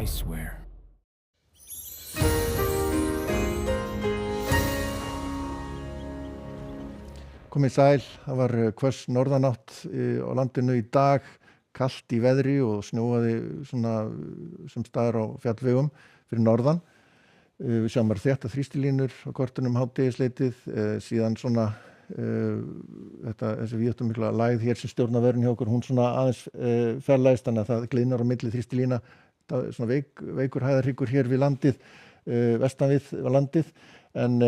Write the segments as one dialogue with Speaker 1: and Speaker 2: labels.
Speaker 1: I swear.
Speaker 2: Komið sæl, það var hvöss norðanátt á landinu í dag, kalt í veðri og snjóaði svona sem staðar á fjallvegum fyrir norðan. Við sjáum þétta þrýstilínur á kortunum hádegisleitið, síðan svona þessi víðáttumikla lægð hér sem stjórnar veðrinu hjá okkur, hún svona aðeins fjarlægist, þannig að það gliðnar á milli þrýstilína, svona veikur hæðarhryggur hér við landið, vestan við landið, en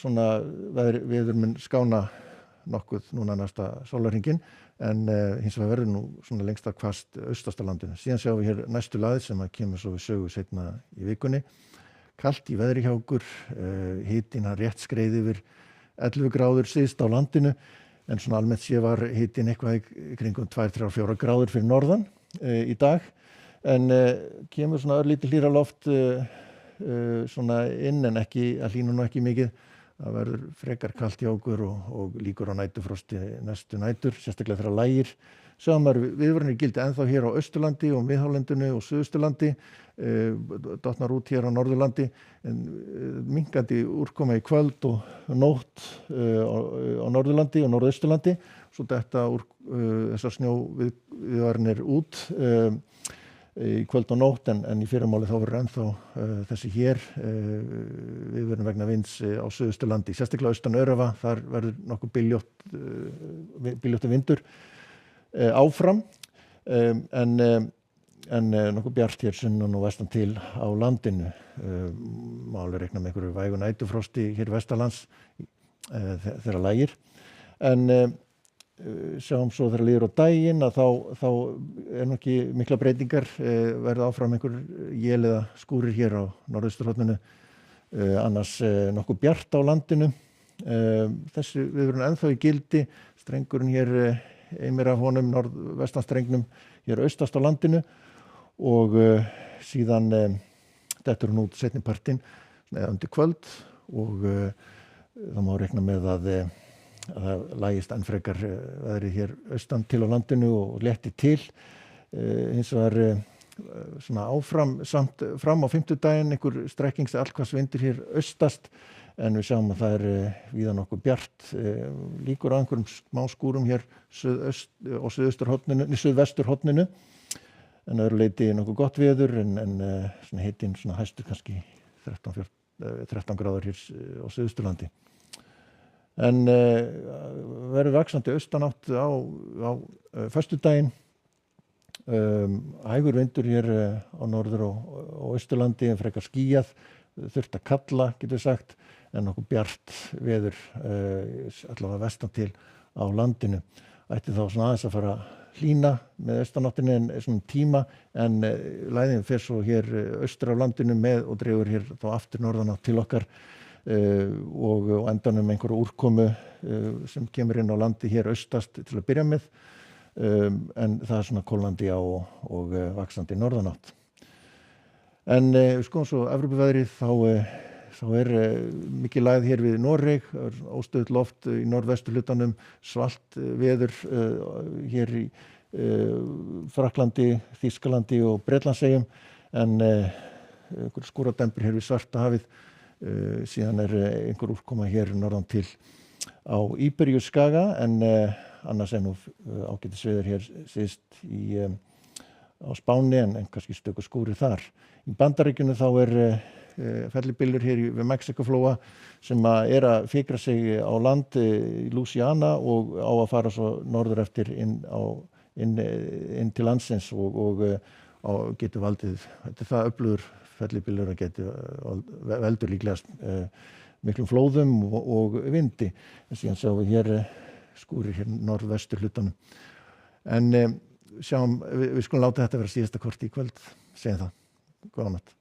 Speaker 2: svona veður mun skána nokkuð núna næsta sólarhringinn, en hins vegar verður nú svona lengsta hvasst austasta landinu. Síðan sjáum við hér næstu lagið sem að kemur svo við sögu seinna í vikunni. Kalt í veðri hjá okkur, hitinn hann rétt skreið yfir 11 gráður syðst á landinu, en svona almennt sé var hitinn eitthvað í kringum 2-3-4 gráður fyrir norðan í dag, en kemur svona örlítið hlýra loft svona inn, en ekki, að hlýna nú ekki mikið. Það verður frekar kalt hjá okkur og líkur á næturfrosti næstu nætur, sérstaklega þegar lægir. Sjáum viðvörunir gildi ennþá hér á Austurlandi og Miðhálendinu og Suðausturlandi, dottnar út hér á Norðurlandi, en minnkandi úrkoma í kvöld og nótt á Norðurlandi og Norðausturlandi, svo detta úr þessar snjóviðvaranir út í kvöld og nótt, en í fyrramáli þá verður ennþá þessi hér viðvörun vegna vinds á Suðausturlandi, sérstaklega austan Öræfa, þar verður nokkuð byljóttur vindur áfram, en nokkuð bjart hér sunnan og vestan til á landinu. Má alveg reikna með einhverju vægu næturfrosti hér vestanlands þegar lægir, en sjáum svo þegar líður á daginn að þá nú ekki mikla breytingar, verða áfram einhver él eða skúrir hér á norðausturhorninu, annars nokkuð bjart á landinu. Þessi viðvörun ennþá í gildi, strengurinn hér einmir af honum, norðvestanstrengnum hér austast á landinu, og síðan dettur hún út seinni partinn eða undir kvöld, og það má reikna með að það lægist enn frekar veðrið hér austan til á landinu og létti til. Hins vegar svona áfram samt fram á fimmtudaginn einhver strekkings allhvass vindur hér austast, en við sjáum að það víða nokkuð bjart, líkur á einhverjum smá skúrum hér suðvesturhorninu, en öðru leyti nokkuð gott veður, en svona hitinn svona hæstur kannski 13 gráður hér á Suðausturlandi. En verður vaxandi austanátt á föstudaginn, hægur vindur hér á norður og austurlandi, en frekar skýjað, þurft að kalla getur við sagt, en nokkuð bjart veður allavega vestan til á landinu. Ætti þá svona aðeins að fara hlýna með austanáttinni en svona tíma, en lægðin fer svo hér austur á landinu með og dregur hér þá aftur norðanátt til okkar, og endanum einhverju úrkomu sem kemur inn á landi hér austast til að byrja með, en það svona kólnandi á og vaxandi norðanátt. En við skoðum svo Evrópuveðrið, þá mikið lægð hér við Noreg, óstöðugt loft í norðvesturhlutanum, svalt veður hér í Frakklandi, Þýskalandi og Bretlandseyjum, en einhver skúradembur hér við Svartahafið. Síðan einhver úrkoma hér norðan til á Íberíuskaga, en annars nú ágætis veður hér síðst á Spáni, en kannski stöku skúrir þar. Í Bandaríkjunum þá fellibylur hér við Mexíkóflóa sem að fikra sig á land í Louisiana og á að fara svo norður eftir inn til landsins, og getur valdið, þetta það öflugur fellibylur að veldur líklegast miklum flóðum og vindi. En síðan sjáum við hér skúrir hér norðvestur hlutanum. En við skulum láta þetta vera síðasta korti í kvöld, segjum það. Góða nátt.